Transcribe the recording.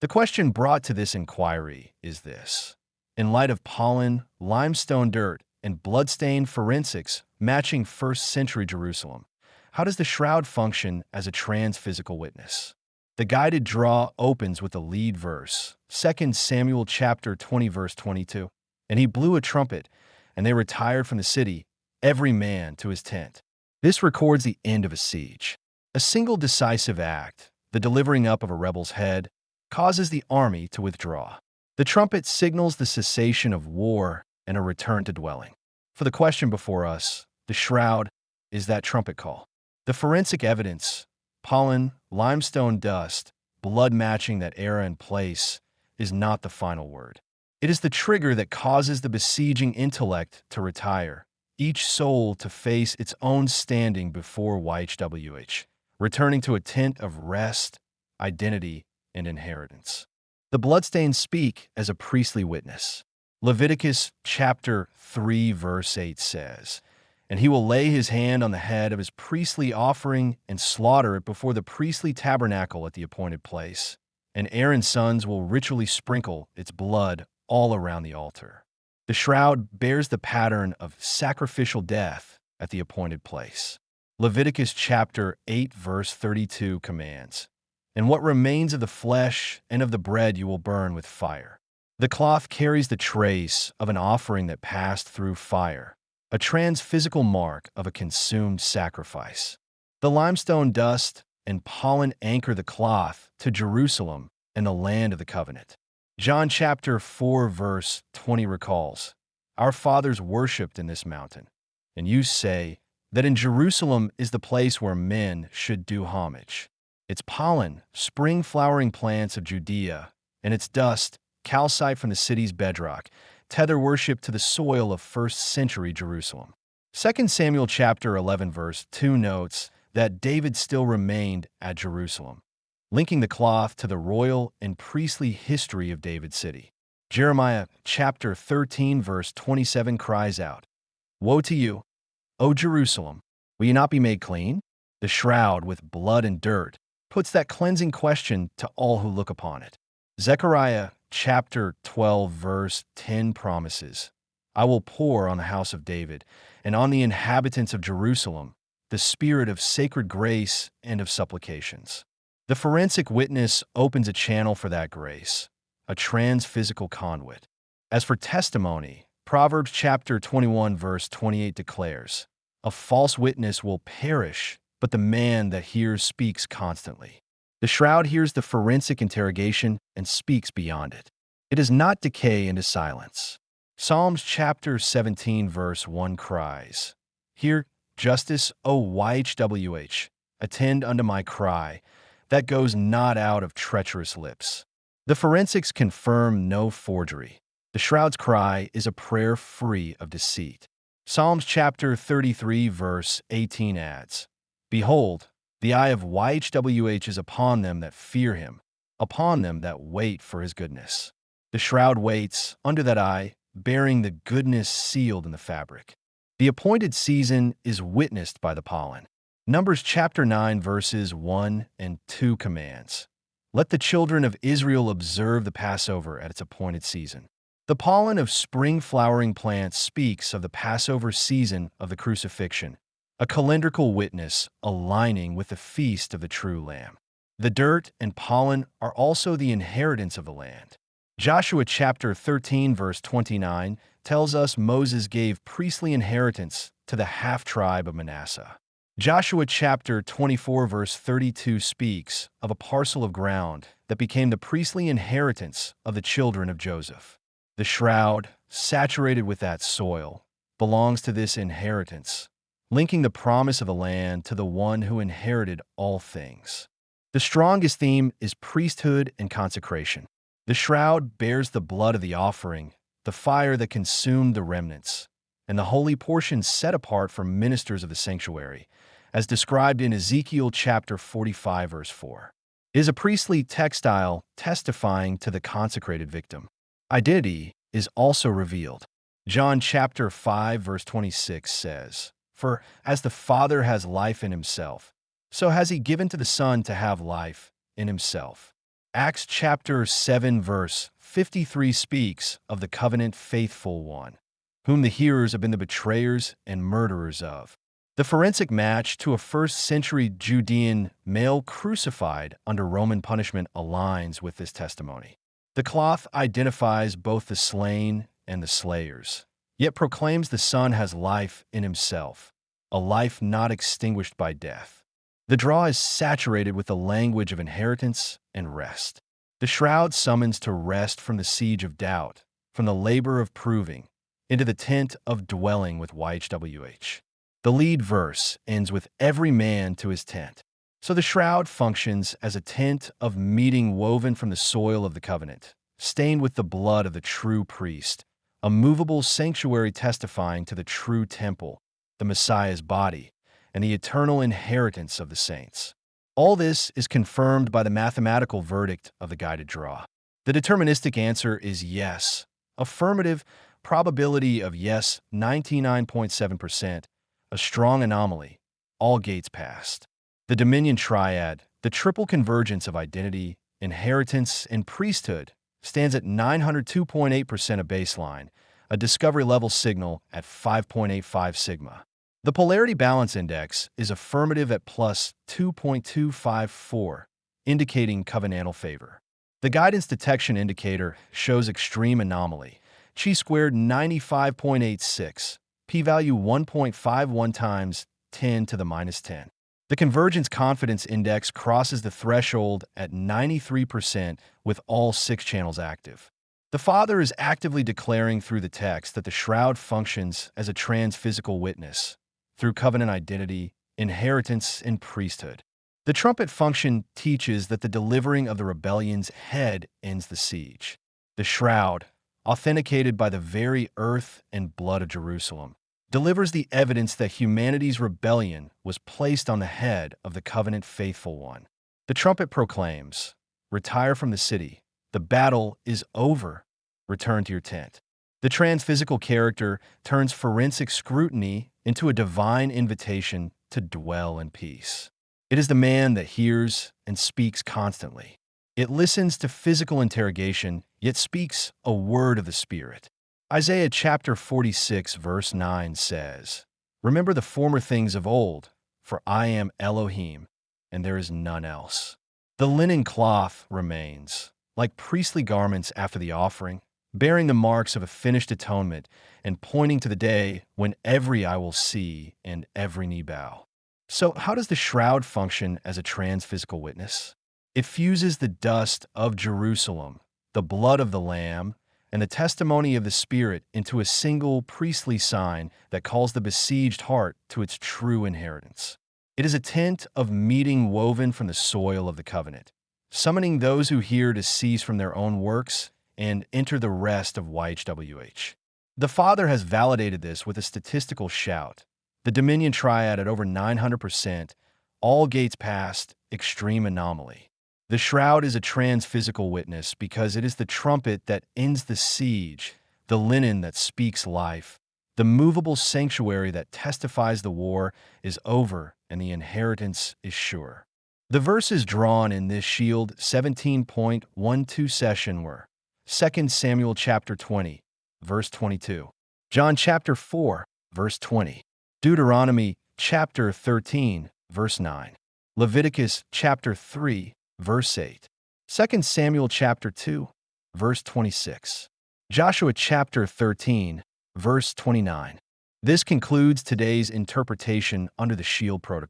The question brought to this inquiry is this. In light of pollen, limestone dirt, and bloodstain forensics matching 1st century Jerusalem, how does the shroud function as a transphysical witness? The guided draw opens with the lead verse, 2 Samuel chapter 20 verse 22. And he blew a trumpet, and they retired from the city, every man to his tent. This records the end of a siege. A single decisive act, the delivering up of a rebel's head, causes the army to withdraw. The trumpet signals the cessation of war and a return to dwelling. For the question before us, the shroud is that trumpet call. The forensic evidence, pollen, limestone dust, blood matching that era and place, is not the final word. It is the trigger that causes the besieging intellect to retire, each soul to face its own standing before YHWH, returning to a tent of rest, identity, and inheritance. The bloodstains speak as a priestly witness. Leviticus chapter 3 verse 8 says, "And he will lay his hand on the head of his priestly offering and slaughter it before the priestly tabernacle at the appointed place. And Aaron's sons will ritually sprinkle its blood all around the altar." The shroud bears the pattern of sacrificial death at the appointed place. Leviticus chapter 8 verse 32 commands, "And what remains of the flesh and of the bread you will burn with fire." The cloth carries the trace of an offering that passed through fire, a transphysical mark of a consumed sacrifice. The limestone dust and pollen anchor the cloth to Jerusalem and the land of the covenant. John chapter 4 verse 20 recalls, "Our fathers worshipped in this mountain, and you say that in Jerusalem is the place where men should do homage. Its pollen, spring flowering plants of Judea, and its dust, calcite from the city's bedrock, tether worship to the soil of 1st century Jerusalem." 2 Samuel chapter 11 verse 2 notes that David still remained at Jerusalem, linking the cloth to the royal and priestly history of David's city. Jeremiah chapter 13 verse 27 cries out, "Woe to you, O Jerusalem! Will you not be made clean?" The shroud with blood and dirt puts that cleansing question to all who look upon it. Zechariah chapter 12 verse 10 promises, "I will pour on the house of David and on the inhabitants of Jerusalem the spirit of sacred grace and of supplications." The forensic witness opens a channel for that grace, a transphysical conduit. As for testimony, Proverbs chapter 21 verse 28 declares, "A false witness will perish, but the man that hears speaks constantly." The shroud hears the forensic interrogation and speaks beyond it. It does not decay into silence. Psalms chapter 17 verse 1 cries, "Hear justice, O YHWH, attend unto my cry, that goes not out of treacherous lips." The forensics confirm no forgery. The shroud's cry is a prayer free of deceit. Psalms chapter 33 verse 18 adds, "Behold, the eye of YHWH is upon them that fear him, upon them that wait for his goodness." The shroud waits under that eye, bearing the goodness sealed in the fabric. The appointed season is witnessed by the pollen. Numbers chapter 9 verses 1 and 2 commands, "Let the children of Israel observe the Passover at its appointed season." The pollen of spring flowering plants speaks of the Passover season of the crucifixion, a calendrical witness aligning with the feast of the true Lamb. The dirt and pollen are also the inheritance of the land. Joshua chapter 13 verse 29 tells us Moses gave priestly inheritance to the half-tribe of Manasseh. Joshua chapter 24 verse 32 speaks of a parcel of ground that became the priestly inheritance of the children of Joseph. The shroud, saturated with that soil, belongs to this inheritance, linking the promise of the land to the one who inherited all things. The strongest theme is priesthood and consecration. The shroud bears the blood of the offering, the fire that consumed the remnants, and the holy portions set apart for ministers of the sanctuary, as described in Ezekiel chapter 45 verse 4. It is a priestly textile testifying to the consecrated victim. Identity is also revealed. John chapter 5 verse 26 says, "For as the Father has life in himself, so has he given to the Son to have life in himself." Acts chapter 7 verse 53 speaks of the covenant faithful one, whom the hearers have been the betrayers and murderers of. The forensic match to a first-century Judean male crucified under Roman punishment aligns with this testimony. The cloth identifies both the slain and the slayers, yet proclaims the Son has life in himself, a life not extinguished by death. The draw is saturated with the language of inheritance and rest. The shroud summons to rest from the siege of doubt, from the labor of proving, into the tent of dwelling with YHWH. The lead verse ends with every man to his tent. So the shroud functions as a tent of meeting woven from the soil of the covenant, stained with the blood of the true priest, a movable sanctuary testifying to the true temple, the Messiah's body, and the eternal inheritance of the saints. All this is confirmed by the mathematical verdict of the guided draw. The deterministic answer is yes. Affirmative probability of yes, 99.7%, a strong anomaly, all gates passed. The Dominion Triad, the triple convergence of identity, inheritance, and priesthood, stands at 902.8% of baseline, a discovery-level signal at 5.85 sigma. The Polarity Balance Index is affirmative at plus 2.254, indicating covenantal favor. The Guidance Detection Indicator shows extreme anomaly, chi-squared 95.86, p-value 1.51 times 10 to the minus 10. The Convergence Confidence Index crosses the threshold at 93% with all 6 channels active. The Father is actively declaring through the text that the shroud functions as a transphysical witness, through covenant identity, inheritance, and priesthood. The trumpet function teaches that the delivering of the rebellion's head ends the siege. The shroud, authenticated by the very earth and blood of Jerusalem, delivers the evidence that humanity's rebellion was placed on the head of the covenant faithful one. The trumpet proclaims, "Retire from the city. The battle is over. Return to your tent." The transphysical character turns forensic scrutiny into a divine invitation to dwell in peace. It is the man that hears and speaks constantly. It listens to physical interrogation, yet speaks a word of the Spirit. Isaiah chapter 46 verse 9 says, "Remember the former things of old, for I am Elohim, and there is none else." The linen cloth remains, like priestly garments after the offering, bearing the marks of a finished atonement and pointing to the day when every eye will see and every knee bow. So how does the shroud function as a transphysical witness? It fuses the dust of Jerusalem, the blood of the Lamb, and the testimony of the Spirit into a single priestly sign that calls the besieged heart to its true inheritance. It is a tent of meeting woven from the soil of the covenant, summoning those who hear to cease from their own works and enter the rest of YHWH. The Father has validated this with a statistical shout. The Dominion Triad at over 900%, all gates passed, extreme anomaly. The shroud is a transphysical witness because it is the trumpet that ends the siege, the linen that speaks life, the movable sanctuary that testifies the war is over and the inheritance is sure. The verses drawn in this Shield 17.12 session were 2 Samuel chapter 20, verse 22, John chapter 4, verse 20, Deuteronomy chapter 13, verse 9, Leviticus chapter 3, verse 8, 2 Samuel chapter 2, verse 26, Joshua chapter 13, verse 29. This concludes today's interpretation under the Shield Protocol.